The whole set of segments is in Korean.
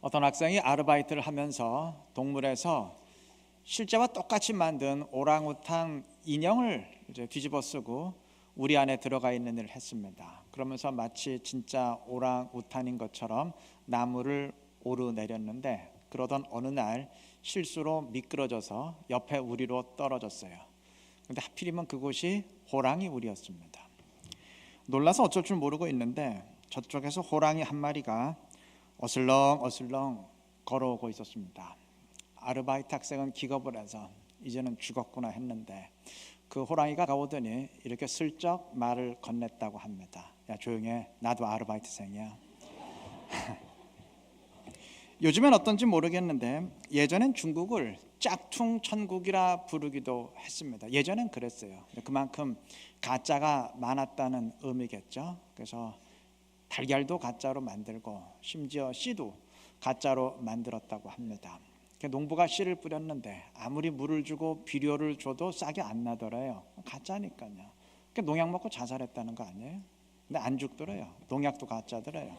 어떤 학생이 아르바이트를 하면서 동물에서 실제와 똑같이 만든 오랑우탄 인형을 이제 뒤집어 쓰고 우리 안에 들어가 있는 일을 했습니다. 그러면서 마치 진짜 오랑우탄인 것처럼 나무를 오르내렸는데 그러던 어느 날 실수로 미끄러져서 옆에 우리로 떨어졌어요. 그런데 하필이면 그곳이 호랑이 우리였습니다. 놀라서 어쩔 줄 모르고 있는데 저쪽에서 호랑이 한 마리가 어슬렁어슬렁 걸어오고 있었습니다. 아르바이트 학생은 기겁을 해서 이제는 죽었구나 했는데 그 호랑이가 가오더니 이렇게 슬쩍 말을 건넸다고 합니다. 야, 조용히 해. 나도 아르바이트생이야. 요즘엔 어떤지 모르겠는데 예전엔 중국을 짝퉁 천국이라 부르기도 했습니다. 예전엔 그랬어요. 그만큼 가짜가 많았다는 의미겠죠. 그래서 달걀도 가짜로 만들고 심지어 씨도 가짜로 만들었다고 합니다. 농부가 씨를 뿌렸는데 아무리 물을 주고 비료를 줘도 싹이 안 나더래요. 가짜니까요. 농약 먹고 자살했다는 거 아니에요? 근데 안 죽더래요. 농약도 가짜더래요.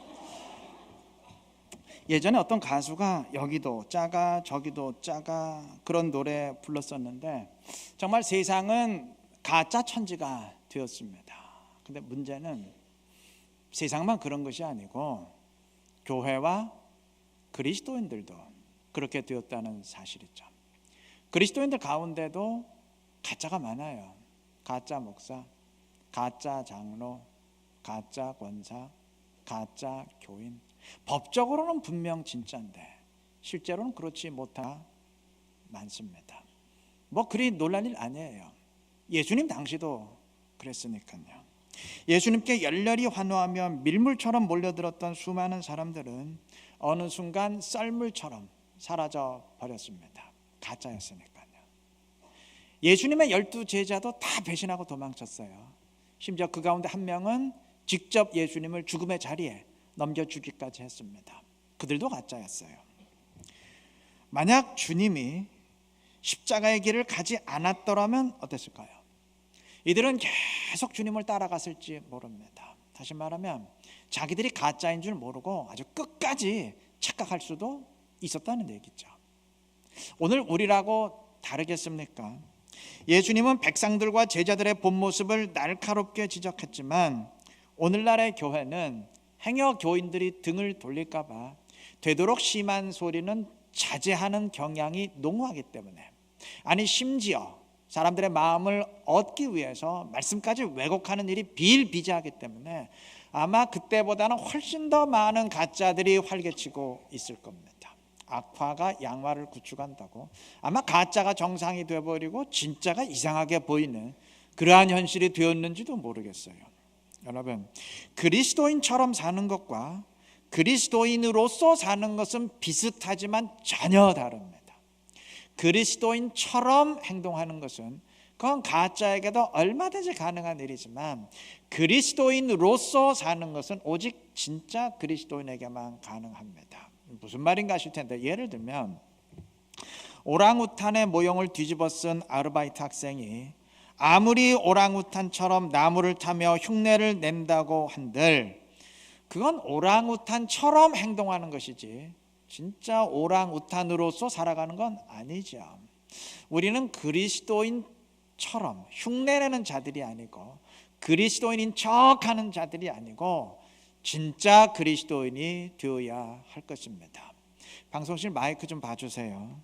예전에 어떤 가수가 여기도 짜가 저기도 짜가 그런 노래 불렀었는데 정말 세상은 가짜 천지가 되었습니다. 근데 문제는 세상만 그런 것이 아니고 교회와 그리스도인들도 그렇게 되었다는 사실이죠. 그리스도인들 가운데도 가짜가 많아요. 가짜 목사, 가짜 장로, 가짜 권사, 가짜 교인. 법적으로는 분명 진짜인데 실제로는 그렇지 못한 많습니다. 뭐 그리 놀랄 일 아니에요. 예수님 당시도 그랬으니까요. 예수님께 열렬히 환호하며 밀물처럼 몰려들었던 수많은 사람들은 어느 순간 썰물처럼 사라져 버렸습니다. 가짜였으니까요. 예수님의 12 제자도 다 배신하고 도망쳤어요. 심지어 그 가운데 한 명은 직접 예수님을 죽음의 자리에 넘겨주기까지 했습니다. 그들도 가짜였어요. 만약 주님이 십자가의 길을 가지 않았더라면 어땠을까요? 이들은 계속 주님을 따라갔을지 모릅니다. 다시 말하면 자기들이 가짜인 줄 모르고 아주 끝까지 착각할 수도 있었다는 얘기죠. 오늘 우리라고 다르겠습니까? 예수님은 백성들과 제자들의 본 모습을 날카롭게 지적했지만 오늘날의 교회는 행여 교인들이 등을 돌릴까 봐 되도록 심한 소리는 자제하는 경향이 농후하기 때문에, 아니 심지어 사람들의 마음을 얻기 위해서 말씀까지 왜곡하는 일이 비일비재하기 때문에 아마 그때보다는 훨씬 더 많은 가짜들이 활개치고 있을 겁니다. 악화가 양화를 구축한다고 아마 가짜가 정상이 되어버리고 진짜가 이상하게 보이는 그러한 현실이 되었는지도 모르겠어요. 여러분, 그리스도인처럼 사는 것과 그리스도인으로서 사는 것은 비슷하지만 전혀 다릅니다. 그리스도인처럼 행동하는 것은 그건 가짜에게도 얼마든지 가능한 일이지만 그리스도인으로서 사는 것은 오직 진짜 그리스도인에게만 가능합니다. 무슨 말인가 하실 텐데, 예를 들면 오랑우탄의 모형을 뒤집어 쓴 아르바이트 학생이 아무리 오랑우탄처럼 나무를 타며 흉내를 낸다고 한들 그건 오랑우탄처럼 행동하는 것이지 진짜 오랑우탄으로서 살아가는 건 아니죠. 우리는 그리스도인처럼 흉내내는 자들이 아니고 그리스도인인 척하는 자들이 아니고 진짜 그리스도인이 되어야 할 것입니다. 방송실 마이크 좀 봐주세요.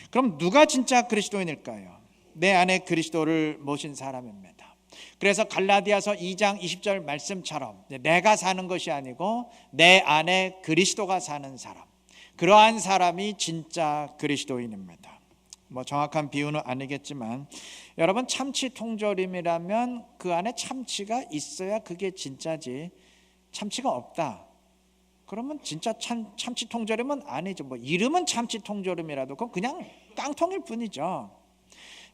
그럼 누가 진짜 그리스도인일까요? 내 안에 그리스도를 모신 사람입니다. 그래서 갈라디아서 2장 20절 말씀처럼 내가 사는 것이 아니고 내 안에 그리스도가 사는 사람, 그러한 사람이 진짜 그리스도인입니다. 뭐 정확한 비유는 아니겠지만 여러분, 참치 통조림이라면 그 안에 참치가 있어야 그게 진짜지 참치가 없다 그러면 진짜 참치 통조림은 아니죠. 뭐 이름은 참치 통조림이라도 그건 그냥 깡통일 뿐이죠.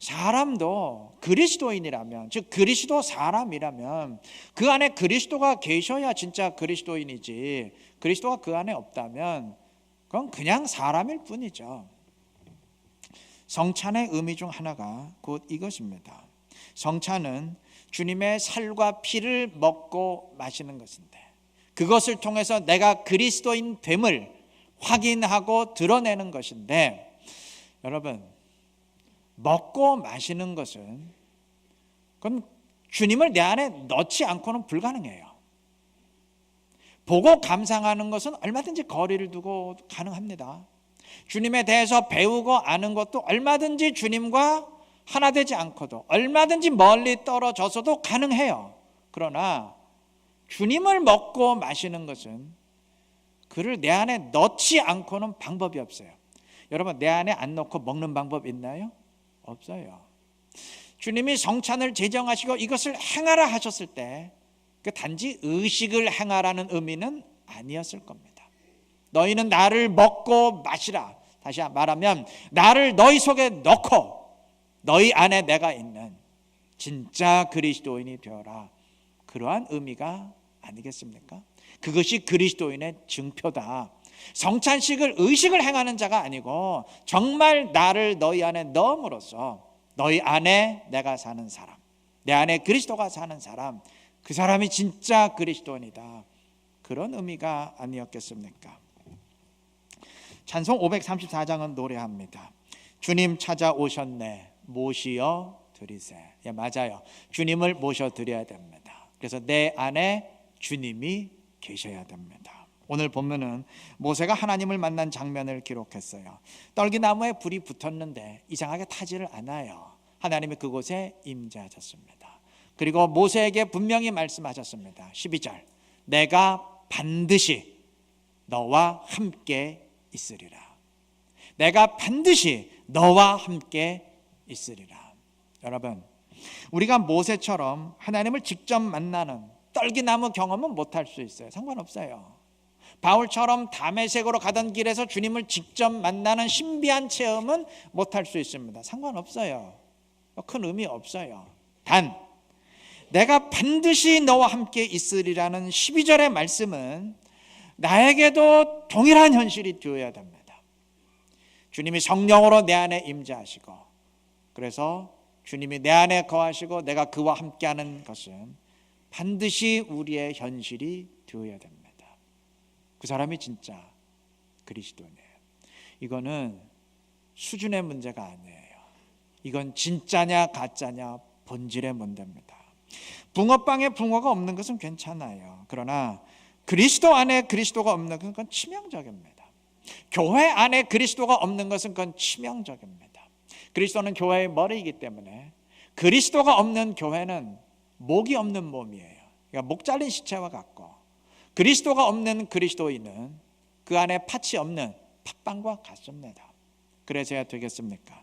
사람도 그리스도인이라면, 즉 그리스도 사람이라면 그 안에 그리스도가 계셔야 진짜 그리스도인이지 그리스도가 그 안에 없다면 그건 그냥 사람일 뿐이죠. 성찬의 의미 중 하나가 곧 이것입니다. 성찬은 주님의 살과 피를 먹고 마시는 것인데 그것을 통해서 내가 그리스도인 됨을 확인하고 드러내는 것인데, 여러분, 먹고 마시는 것은 그건 주님을 내 안에 넣지 않고는 불가능해요. 보고 감상하는 것은 얼마든지 거리를 두고 가능합니다. 주님에 대해서 배우고 아는 것도 얼마든지 주님과 하나 되지 않고도, 얼마든지 멀리 떨어져서도 가능해요. 그러나 주님을 먹고 마시는 것은 그를 내 안에 넣지 않고는 방법이 없어요. 여러분, 내 안에 안 넣고 먹는 방법 있나요? 없어요. 주님이 성찬을 제정하시고 이것을 행하라 하셨을 때 그 단지 의식을 행하라는 의미는 아니었을 겁니다. 너희는 나를 먹고 마시라. 다시 말하면 나를 너희 속에 넣고 너희 안에 내가 있는 진짜 그리스도인이 되어라. 그러한 의미가 아니겠습니까? 그것이 그리스도인의 증표다. 성찬식을 의식을 행하는 자가 아니고 정말 나를 너희 안에 넣음으로써 너희 안에 내가 사는 사람, 내 안에 그리스도가 사는 사람, 그 사람이 진짜 그리스도인이다. 그런 의미가 아니었겠습니까? 찬송 534장은 노래합니다. 주님 찾아오셨네, 모시어 드리세. 예, 맞아요. 주님을 모셔 드려야 됩니다. 그래서 내 안에 주님이 계셔야 됩니다. 오늘 보면은 모세가 하나님을 만난 장면을 기록했어요. 떨기나무에 불이 붙었는데 이상하게 타지를 않아요. 하나님이 그곳에 임재하셨습니다. 그리고 모세에게 분명히 말씀하셨습니다. 12절, 내가 반드시 너와 함께 있으리라. 내가 반드시 너와 함께 있으리라. 여러분, 우리가 모세처럼 하나님을 직접 만나는 떨기나무 경험은 못할 수 있어요. 상관없어요. 바울처럼 다메섹으로 가던 길에서 주님을 직접 만나는 신비한 체험은 못할 수 있습니다. 상관없어요. 큰 의미 없어요. 단 내가 반드시 너와 함께 있으리라는 12절의 말씀은 나에게도 동일한 현실이 되어야 됩니다. 주님이 성령으로 내 안에 임재하시고, 그래서 주님이 내 안에 거하시고 내가 그와 함께하는 것은 반드시 우리의 현실이 되어야 됩니다. 그 사람이 진짜 그리스도네요. 이거는 수준의 문제가 아니에요. 이건 진짜냐 가짜냐 본질의 문제입니다. 붕어빵에 붕어가 없는 것은 괜찮아요. 그러나 그리스도 안에 그리스도가 없는 것은 그건 치명적입니다. 교회 안에 그리스도가 없는 것은 그건 치명적입니다. 그리스도는 교회의 머리이기 때문에 그리스도가 없는 교회는 목이 없는 몸이에요. 그러니까 목 잘린 시체와 같고, 그리스도가 없는 그리스도인은 그 안에 팥이 없는 팥빵과 같습니다. 그래서야 되겠습니까?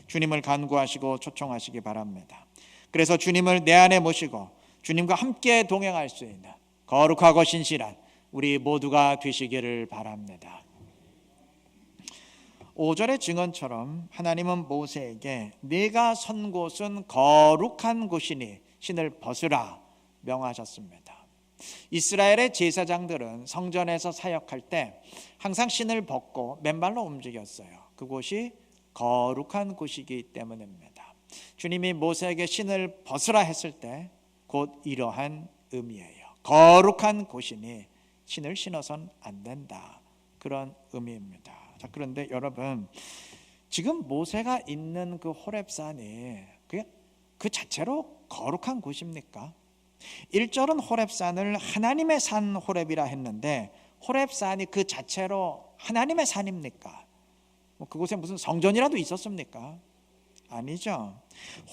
주님을 간구하시고 초청하시기 바랍니다. 그래서 주님을 내 안에 모시고 주님과 함께 동행할 수 있는 거룩하고 신실한 우리 모두가 되시기를 바랍니다. 5절의 증언처럼 하나님은 모세에게 네가 선 곳은 거룩한 곳이니 신을 벗으라 명하셨습니다. 이스라엘의 제사장들은 성전에서 사역할 때 항상 신을 벗고 맨발로 움직였어요. 그곳이 거룩한 곳이기 때문입니다. 주님이 모세에게 신을 벗으라 했을 때 곧 이러한 의미예요. 거룩한 곳이니 신을 신어선 안 된다. 그런 의미입니다. 자, 그런데 여러분, 지금 모세가 있는 그 호렙산이 그 자체로 거룩한 곳입니까? 1절은 호렙산을 하나님의 산 호렙이라 했는데 호렙산이 그 자체로 하나님의 산입니까? 그곳에 무슨 성전이라도 있었습니까? 아니죠.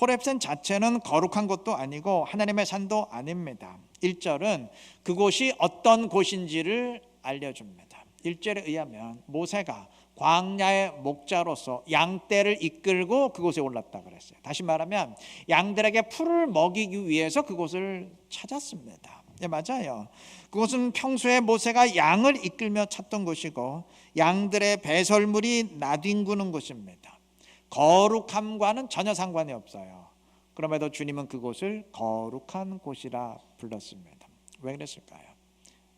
호렙산 자체는 거룩한 곳도 아니고 하나님의 산도 아닙니다. 1절은 그곳이 어떤 곳인지를 알려줍니다. 1절에 의하면 모세가 광야의 목자로서 양떼를 이끌고 그곳에 올랐다 그랬어요. 다시 말하면 양들에게 풀을 먹이기 위해서 그곳을 찾았습니다. 네, 맞아요. 그곳은 평소에 모세가 양을 이끌며 찾던 곳이고 양들의 배설물이 나뒹구는 곳입니다. 거룩함과는 전혀 상관이 없어요. 그럼에도 주님은 그곳을 거룩한 곳이라 불렀습니다. 왜 그랬을까요?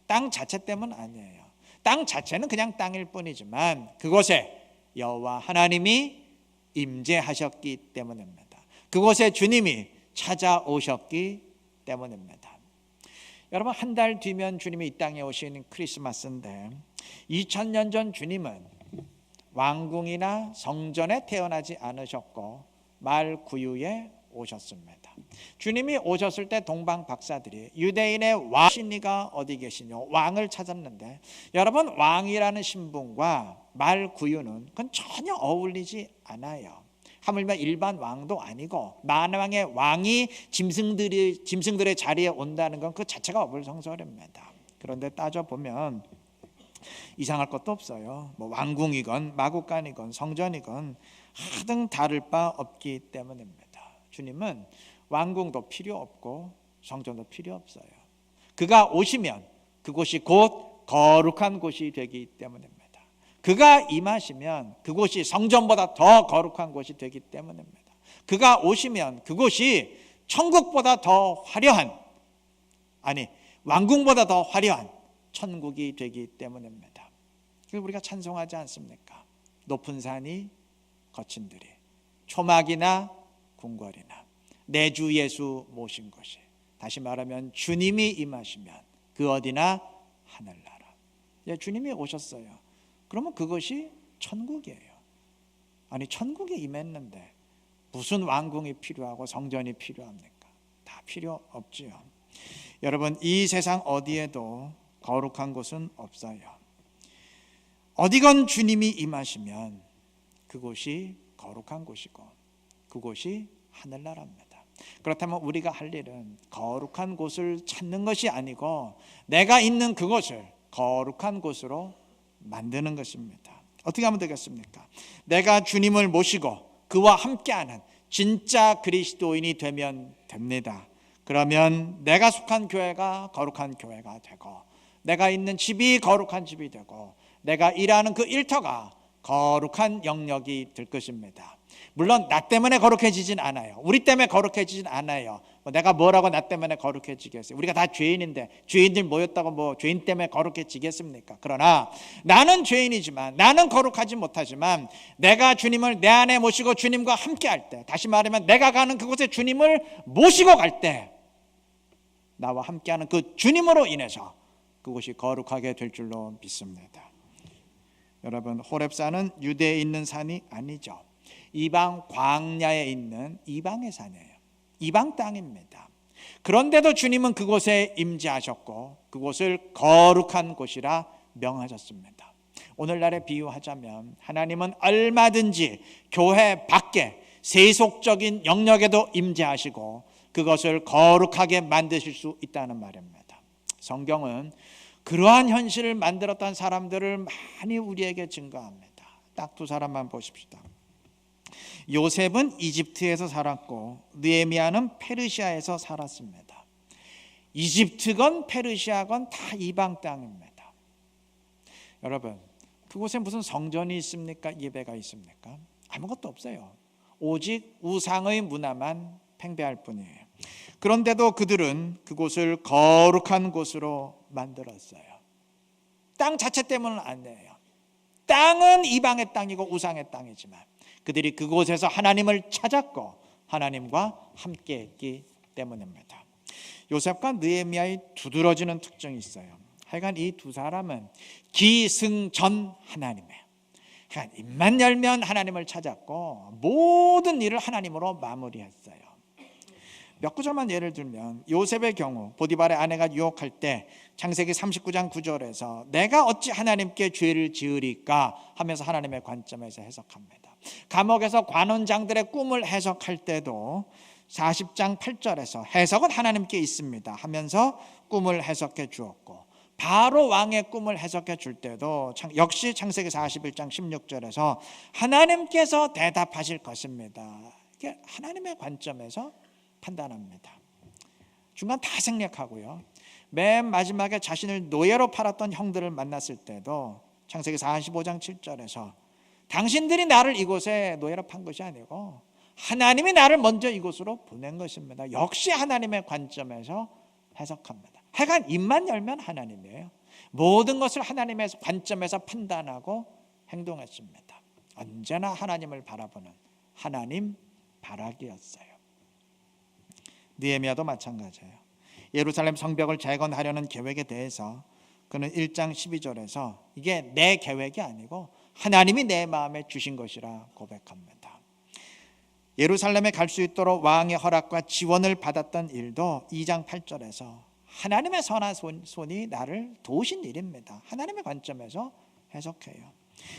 땅 자체 때문 아니에요. 땅 자체는 그냥 땅일 뿐이지만 그곳에 여호와 하나님이 임재하셨기 때문입니다. 그곳에 주님이 찾아오셨기 때문입니다. 여러분, 한 달 뒤면 주님이 이 땅에 오신 크리스마스인데 2000년 전 주님은 왕궁이나 성전에 태어나지 않으셨고 말 구유에 오셨습니다. 주님이 오셨을 때 동방 박사들이 유대인의 왕이가 어디 계시냐 왕을 찾았는데, 여러분, 왕이라는 신분과 말 구유는 그건 전혀 어울리지 않아요. 하물며 일반 왕도 아니고 만왕의 왕이 짐승들의 자리에 온다는 건 그 자체가 어불성설입니다. 그런데 따져보면 이상할 것도 없어요. 뭐 왕궁이건 마국간이건 성전이건 하등 다를 바 없기 때문입니다. 주님은 왕궁도 필요 없고 성전도 필요 없어요. 그가 오시면 그곳이 곧 거룩한 곳이 되기 때문입니다. 그가 임하시면 그곳이 성전보다 더 거룩한 곳이 되기 때문입니다. 그가 오시면 그곳이 천국보다 더 화려한, 아니 왕궁보다 더 화려한 천국이 되기 때문입니다. 그걸 우리가 찬송하지 않습니까? 높은 산이 거친 들이 초막이나 궁궐이나 내 주 예수 모신 곳이, 다시 말하면 주님이 임하시면 그 어디나 하늘나라. 예, 주님이 오셨어요. 그러면 그것이 천국이에요. 아니 천국에 임했는데 무슨 왕궁이 필요하고 성전이 필요합니까? 다 필요 없지요. 여러분, 이 세상 어디에도 거룩한 곳은 없어요. 어디건 주님이 임하시면 그곳이 거룩한 곳이고 그곳이 하늘나라입니다. 그렇다면 우리가 할 일은 거룩한 곳을 찾는 것이 아니고 내가 있는 그곳을 거룩한 곳으로 만드는 것입니다. 어떻게 하면 되겠습니까? 내가 주님을 모시고 그와 함께하는 진짜 그리스도인이 되면 됩니다. 그러면 내가 속한 교회가 거룩한 교회가 되고, 내가 있는 집이 거룩한 집이 되고, 내가 일하는 그 일터가 거룩한 영역이 될 것입니다. 물론 나 때문에 거룩해지진 않아요. 우리 때문에 거룩해지진 않아요. 내가 뭐라고 나 때문에 거룩해지겠어요? 우리가 다 죄인인데 죄인들 모였다고 뭐 죄인 때문에 거룩해지겠습니까? 그러나 나는 죄인이지만, 나는 거룩하지 못하지만 내가 주님을 내 안에 모시고 주님과 함께 할 때, 다시 말하면 내가 가는 그곳에 주님을 모시고 갈 때 나와 함께하는 그 주님으로 인해서 그곳이 거룩하게 될 줄로 믿습니다. 여러분, 호렙산은 유대에 있는 산이 아니죠. 이방 광야에 있는 이방의 산이에요. 이방 땅입니다. 그런데도 주님은 그곳에 임재하셨고 그곳을 거룩한 곳이라 명하셨습니다. 오늘날에 비유하자면 하나님은 얼마든지 교회 밖에 세속적인 영역에도 임재하시고 그것을 거룩하게 만드실 수 있다는 말입니다. 성경은 그러한 현실을 만들었던 사람들을 많이 우리에게 증거합니다. 딱 두 사람만 보십시다. 요셉은 이집트에서 살았고 느헤미야는 페르시아에서 살았습니다. 이집트건 페르시아건 다 이방 땅입니다. 여러분, 그곳에 무슨 성전이 있습니까? 예배가 있습니까? 아무것도 없어요. 오직 우상의 문화만 팽배할 뿐이에요. 그런데도 그들은 그곳을 거룩한 곳으로 만들었어요. 땅 자체 때문은 아니에요. 땅은 이방의 땅이고 우상의 땅이지만 그들이 그곳에서 하나님을 찾았고 하나님과 함께했기 때문입니다. 요셉과 느헤미야의 두드러지는 특징이 있어요. 하여간 이 두 사람은 기승전 하나님이에요. 그러니까 입만 열면 하나님을 찾았고 모든 일을 하나님으로 마무리했어요. 몇 구절만 예를 들면 요셉의 경우 보디발의 아내가 유혹할 때 창세기 39장 9절에서 내가 어찌 하나님께 죄를 지으리까 하면서 하나님의 관점에서 해석합니다. 감옥에서 관원장들의 꿈을 해석할 때도 40장 8절에서 해석은 하나님께 있습니다 하면서 꿈을 해석해 주었고, 바로 왕의 꿈을 해석해 줄 때도 역시 창세기 41장 16절에서 하나님께서 대답하실 것입니다. 이게 하나님의 관점에서 판단합니다. 중간 다 생략하고요. 맨 마지막에 자신을 노예로 팔았던 형들을 만났을 때도 창세기 45장 7절에서 당신들이 나를 이곳에 노예로 판 것이 아니고 하나님이 나를 먼저 이곳으로 보낸 것입니다. 역시 하나님의 관점에서 해석합니다. 하여간 입만 열면 하나님이에요. 모든 것을 하나님의 관점에서 판단하고 행동했습니다. 언제나 하나님을 바라보는 하나님 바라기였어요. 느헤미야도 마찬가지예요. 예루살렘 성벽을 재건하려는 계획에 대해서 그는 1장 12절에서 이게 내 계획이 아니고 하나님이 내 마음에 주신 것이라 고백합니다. 예루살렘에 갈 수 있도록 왕의 허락과 지원을 받았던 일도 2장 8절에서 하나님의 선한 손이 나를 도우신 일입니다. 하나님의 관점에서 해석해요.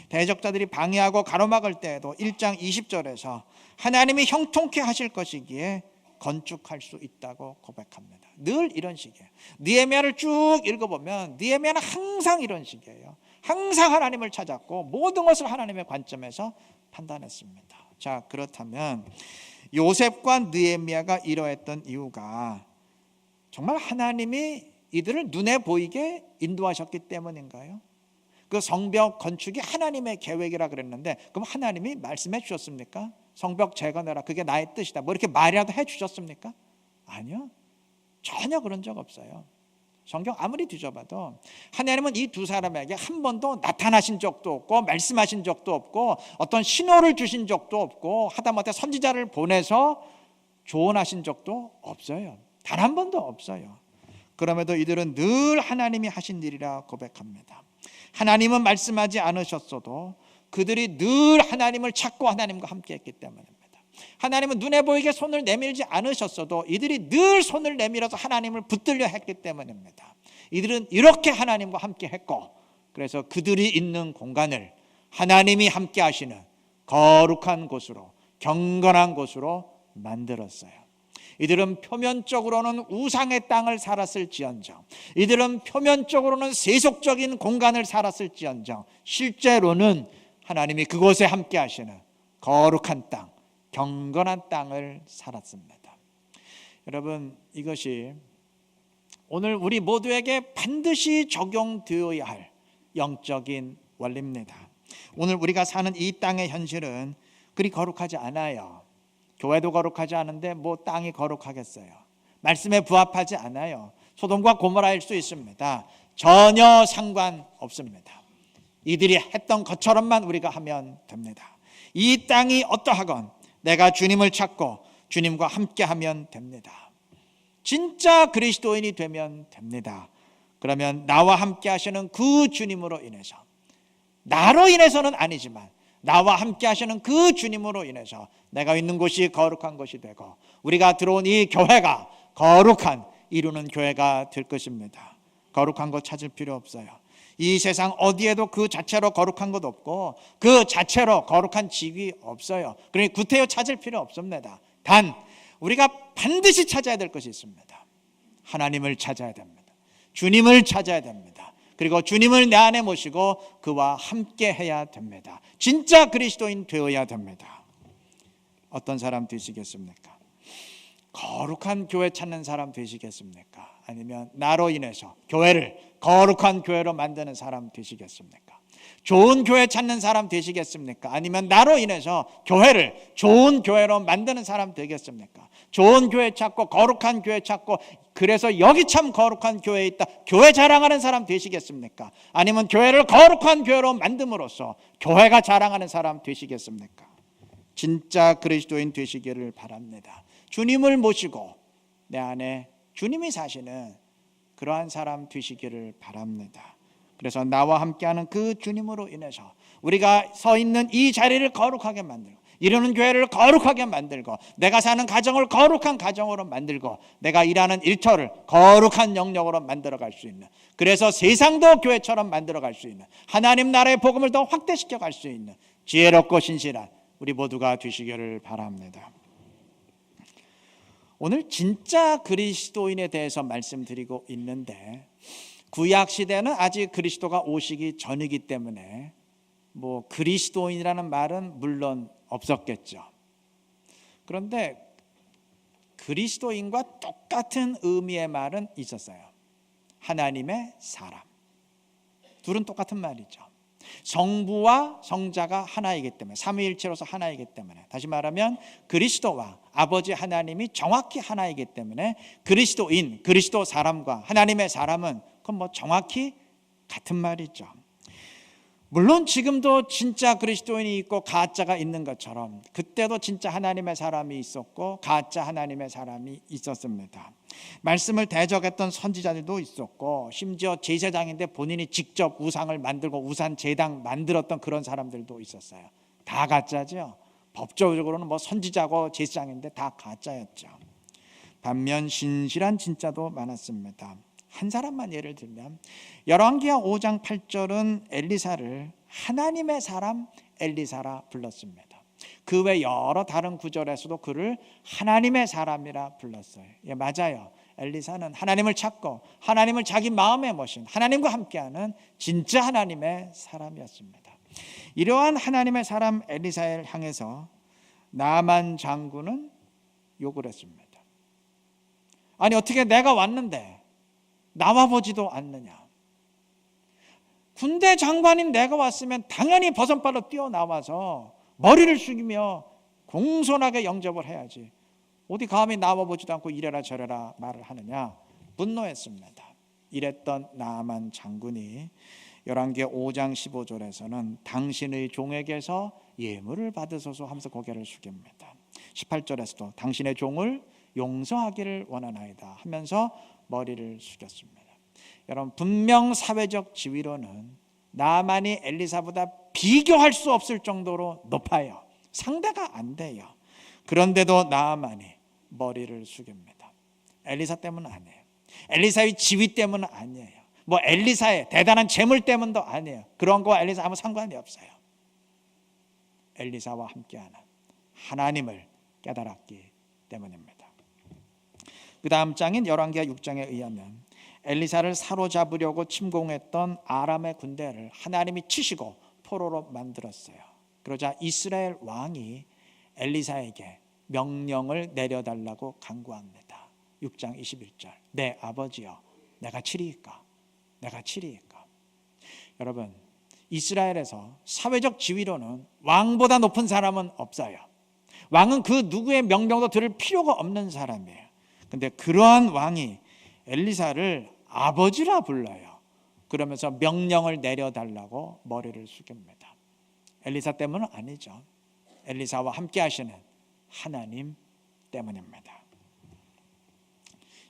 대적자들이 방해하고 가로막을 때에도 1장 20절에서 하나님이 형통케 하실 것이기에 건축할 수 있다고 고백합니다. 늘 이런 식이에요. 느헤미야를 쭉 읽어보면 느헤미야는 항상 이런 식이에요. 항상 하나님을 찾았고 모든 것을 하나님의 관점에서 판단했습니다. 자, 그렇다면 요셉과 느헤미야가 이러했던 이유가 정말 하나님이 이들을 눈에 보이게 인도하셨기 때문인가요? 그 성벽 건축이 하나님의 계획이라 그랬는데 그럼 하나님이 말씀해 주셨습니까? 성벽 재건해라, 그게 나의 뜻이다, 뭐 이렇게 말이라도 해 주셨습니까? 아니요, 전혀 그런 적 없어요. 성경 아무리 뒤져봐도 하나님은 이 두 사람에게 한 번도 나타나신 적도 없고 말씀하신 적도 없고 어떤 신호를 주신 적도 없고 하다못해 선지자를 보내서 조언하신 적도 없어요. 단 한 번도 없어요. 그럼에도 이들은 늘 하나님이 하신 일이라 고백합니다. 하나님은 말씀하지 않으셨어도 그들이 늘 하나님을 찾고 하나님과 함께 했기 때문입니다. 하나님은 눈에 보이게 손을 내밀지 않으셨어도 이들이 늘 손을 내밀어서 하나님을 붙들려 했기 때문입니다. 이들은 이렇게 하나님과 함께 했고, 그래서 그들이 있는 공간을 하나님이 함께 하시는 거룩한 곳으로, 경건한 곳으로 만들었어요. 이들은 표면적으로는 우상의 땅을 살았을지언정, 이들은 표면적으로는 세속적인 공간을 살았을지언정, 실제로는 하나님이 그곳에 함께 하시는 거룩한 땅, 경건한 땅을 살았습니다. 여러분, 이것이 오늘 우리 모두에게 반드시 적용되어야 할 영적인 원리입니다. 오늘 우리가 사는 이 땅의 현실은 그리 거룩하지 않아요. 교회도 거룩하지 않은데 뭐 땅이 거룩하겠어요? 말씀에 부합하지 않아요. 소돔과 고모라일 수 있습니다. 전혀 상관없습니다. 이들이 했던 것처럼만 우리가 하면 됩니다. 이 땅이 어떠하건 내가 주님을 찾고 주님과 함께하면 됩니다. 진짜 그리스도인이 되면 됩니다. 그러면 나와 함께 하시는 그 주님으로 인해서, 나로 인해서는 아니지만 나와 함께 하시는 그 주님으로 인해서 내가 있는 곳이 거룩한 것이 되고 우리가 들어온 이 교회가 거룩한 이루는 교회가 될 것입니다. 거룩한 것 찾을 필요 없어요. 이 세상 어디에도 그 자체로 거룩한 것 없고 그 자체로 거룩한 집이 없어요. 그러니 구태여 찾을 필요 없습니다. 단 우리가 반드시 찾아야 될 것이 있습니다. 하나님을 찾아야 됩니다. 주님을 찾아야 됩니다. 그리고 주님을 내 안에 모시고 그와 함께 해야 됩니다. 진짜 그리스도인 되어야 됩니다. 어떤 사람 되시겠습니까? 거룩한 교회 찾는 사람 되시겠습니까? 아니면 나로 인해서 교회를 거룩한 교회로 만드는 사람 되시겠습니까? 좋은 교회 찾는 사람 되시겠습니까? 아니면 나로 인해서 교회를 좋은 교회로 만드는 사람 되겠습니까? 좋은 교회 찾고 거룩한 교회 찾고 그래서 여기 참 거룩한 교회에 있다, 교회 자랑하는 사람 되시겠습니까? 아니면 교회를 거룩한 교회로 만듦으로써 교회가 자랑하는 사람 되시겠습니까? 진짜 그리스도인 되시기를 바랍니다. 주님을 모시고 내 안에 주님이 사시는 그러한 사람 되시기를 바랍니다. 그래서 나와 함께하는 그 주님으로 인해서 우리가 서 있는 이 자리를 거룩하게 만들고 이루는 교회를 거룩하게 만들고 내가 사는 가정을 거룩한 가정으로 만들고 내가 일하는 일터를 거룩한 영역으로 만들어갈 수 있는, 그래서 세상도 교회처럼 만들어갈 수 있는, 하나님 나라의 복음을 더 확대시켜 갈 수 있는 지혜롭고 신실한 우리 모두가 되시기를 바랍니다. 오늘 진짜 그리스도인에 대해서 말씀드리고 있는데 구약 시대는 아직 그리스도가 오시기 전이기 때문에 뭐 그리스도인이라는 말은 물론 없었겠죠. 그런데 그리스도인과 똑같은 의미의 말은 있었어요. 하나님의 사람. 둘은 똑같은 말이죠. 성부와 성자가 하나이기 때문에, 삼위일체로서 하나이기 때문에, 다시 말하면 그리스도와 아버지 하나님이 정확히 하나이기 때문에 그리스도인, 그리스도 사람과 하나님의 사람은 그건 뭐 정확히 같은 말이죠. 물론 지금도 진짜 그리스도인이 있고 가짜가 있는 것처럼 그때도 진짜 하나님의 사람이 있었고 가짜 하나님의 사람이 있었습니다. 말씀을 대적했던 선지자들도 있었고 심지어 제사장인데 본인이 직접 우상을 만들고 우상 제당 만들었던 그런 사람들도 있었어요. 다 가짜죠. 법적으로는 뭐 선지자고 제사장인데 다 가짜였죠. 반면 신실한 진짜도 많았습니다. 한 사람만 예를 들면 열왕기하 5장 8절은 엘리사를 하나님의 사람 엘리사라 불렀습니다. 그 외 여러 다른 구절에서도 그를 하나님의 사람이라 불렀어요. 예, 맞아요. 엘리사는 하나님을 찾고 하나님을 자기 마음에 모신 하나님과 함께하는 진짜 하나님의 사람이었습니다. 이러한 하나님의 사람 엘리사를 향해서 나만 장군은 욕을 했습니다. 아니 어떻게 내가 왔는데 나와보지도 않느냐. 군대 장관인 내가 왔으면 당연히 버선발로 뛰어나와서 머리를 숙이며 공손하게 영접을 해야지. 어디 감히 나와보지도 않고 이래라 저래라 말을 하느냐. 분노했습니다. 이랬던 나만 장군이 열왕기 5장 15절에서는 당신의 종에게서 예물을 받으소서 하면서 고개를 숙입니다. 18절에서도 당신의 종을 용서하기를 원하나이다 하면서 머리를 숙였습니다. 여러분 분명 사회적 지위로는 나만이 엘리사보다 비교할 수 없을 정도로 높아요. 상대가 안 돼요. 그런데도 나만이 머리를 숙입니다. 엘리사 때문은 아니에요. 엘리사의 지위 때문은 아니에요. 뭐 엘리사의 대단한 재물 때문도 아니에요. 그런 거와 엘리사 아무 상관이 없어요. 엘리사와 함께하는 하나님을 깨달았기 때문입니다. 그 다음 장인 열왕기하 6장에 의하면 엘리사를 사로잡으려고 침공했던 아람의 군대를 하나님이 치시고 포로로 만들었어요. 그러자 이스라엘 왕이 엘리사에게 명령을 내려달라고 간구합니다. 6장 21절 내 아버지여 내가 치리이까 내가 치리이까. 여러분 이스라엘에서 사회적 지위로는 왕보다 높은 사람은 없어요. 왕은 그 누구의 명령도 들을 필요가 없는 사람이에요. 근데 그러한 왕이 엘리사를 아버지라 불러요. 그러면서 명령을 내려달라고 머리를 숙입니다. 엘리사 때문은 아니죠. 엘리사와 함께 하시는 하나님 때문입니다.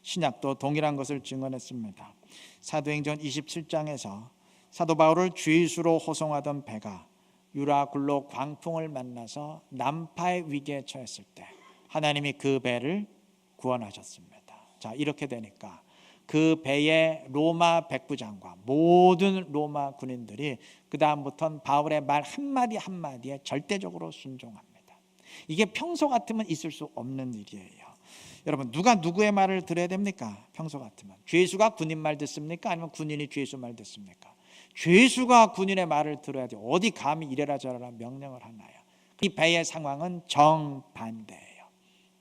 신약도 동일한 것을 증언했습니다. 사도행전 27장에서 사도 바울을 죄수로 호송하던 배가 유라굴로 광풍을 만나서 난파의 위기에 처했을 때 하나님이 그 배를 구원하셨습니다. 자, 이렇게 되니까 그 배의 로마 백부장과 모든 로마 군인들이 그 다음부터는 바울의 말 한마디 한마디에 절대적으로 순종합니다. 이게 평소 같으면 있을 수 없는 일이에요. 여러분 누가 누구의 말을 들어야 됩니까? 평소 같으면 죄수가 군인 말 듣습니까? 아니면 군인이 죄수 말 듣습니까? 죄수가 군인의 말을 들어야 돼요. 어디 감히 이래라 저래라 명령을 하나요? 이 배의 상황은 정반대예요.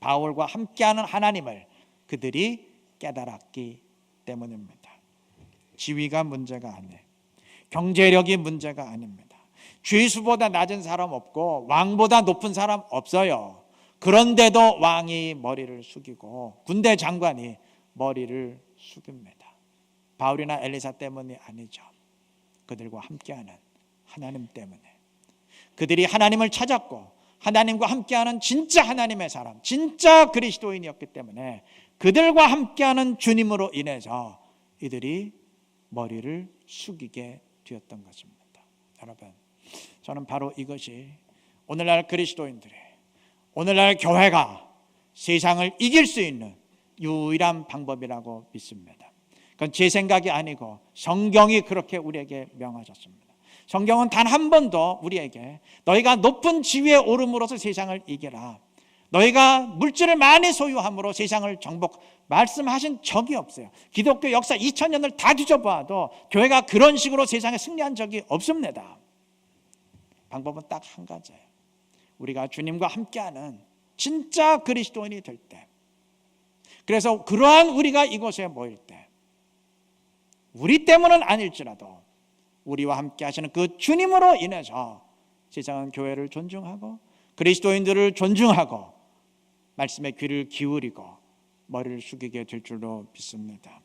바울과 함께하는 하나님을 그들이 깨달았기 때문입니다. 지위가 문제가 아니에요. 경제력이 문제가 아닙니다. 죄수보다 낮은 사람 없고 왕보다 높은 사람 없어요. 그런데도 왕이 머리를 숙이고 군대 장관이 머리를 숙입니다. 바울이나 엘리사 때문이 아니죠. 그들과 함께하는 하나님 때문에. 그들이 하나님을 찾았고 하나님과 함께하는 진짜 하나님의 사람, 진짜 그리스도인이었기 때문에 그들과 함께하는 주님으로 인해서 이들이 머리를 숙이게 되었던 것입니다. 여러분, 저는 바로 이것이 오늘날 그리스도인들의, 오늘날 교회가 세상을 이길 수 있는 유일한 방법이라고 믿습니다. 그건 제 생각이 아니고 성경이 그렇게 우리에게 명하셨습니다. 성경은 단 한 번도 우리에게 너희가 높은 지위에 오름으로써 세상을 이겨라, 너희가 물질을 많이 소유함으로 세상을 정복, 말씀하신 적이 없어요. 기독교 역사 2000년을 다 뒤져봐도 교회가 그런 식으로 세상에 승리한 적이 없습니다. 방법은 딱 한 가지예요. 우리가 주님과 함께하는 진짜 그리스도인이 될 때, 그래서 그러한 우리가 이곳에 모일 때 우리 때문은 아닐지라도 우리와 함께 하시는 그 주님으로 인해서 세상은 교회를 존중하고 그리스도인들을 존중하고 말씀에 귀를 기울이고 머리를 숙이게 될 줄로 믿습니다.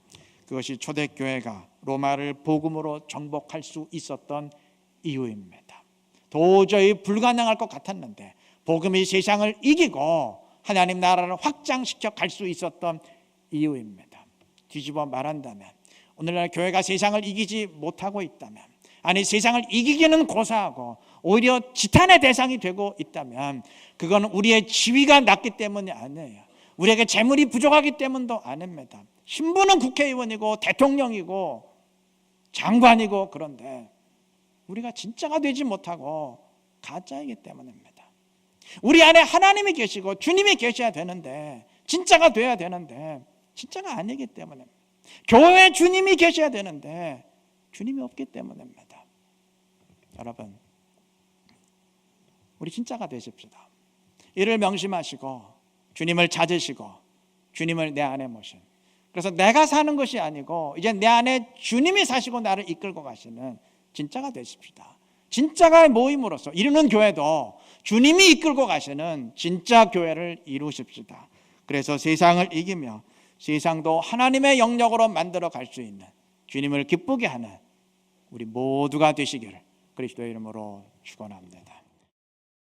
그것이 초대교회가 로마를 복음으로 정복할 수 있었던 이유입니다. 도저히 불가능할 것 같았는데 복음이 세상을 이기고 하나님 나라를 확장시켜 갈 수 있었던 이유입니다. 뒤집어 말한다면 오늘날 교회가 세상을 이기지 못하고 있다면, 아니 세상을 이기기는 고사하고 오히려 지탄의 대상이 되고 있다면 그건 우리의 지위가 낮기 때문이 아니에요. 우리에게 재물이 부족하기 때문도 아닙니다. 신분은 국회의원이고 대통령이고 장관이고 그런데 우리가 진짜가 되지 못하고 가짜이기 때문입니다. 우리 안에 하나님이 계시고 주님이 계셔야 되는데, 진짜가 돼야 되는데 진짜가 아니기 때문입니다. 교회에 주님이 계셔야 되는데 주님이 없기 때문입니다. 여러분, 우리 진짜가 되십시다. 이를 명심하시고 주님을 찾으시고 주님을 내 안에 모신, 그래서 내가 사는 것이 아니고 이제 내 안에 주님이 사시고 나를 이끌고 가시는 진짜가 되십시다. 진짜가 모임으로써 이루는 교회도 주님이 이끌고 가시는 진짜 교회를 이루십시다. 그래서 세상을 이기며 세상도 하나님의 영역으로 만들어 갈 수 있는, 주님을 기쁘게 하는 우리 모두가 되시기를 그리스도의 이름으로 축원합니다.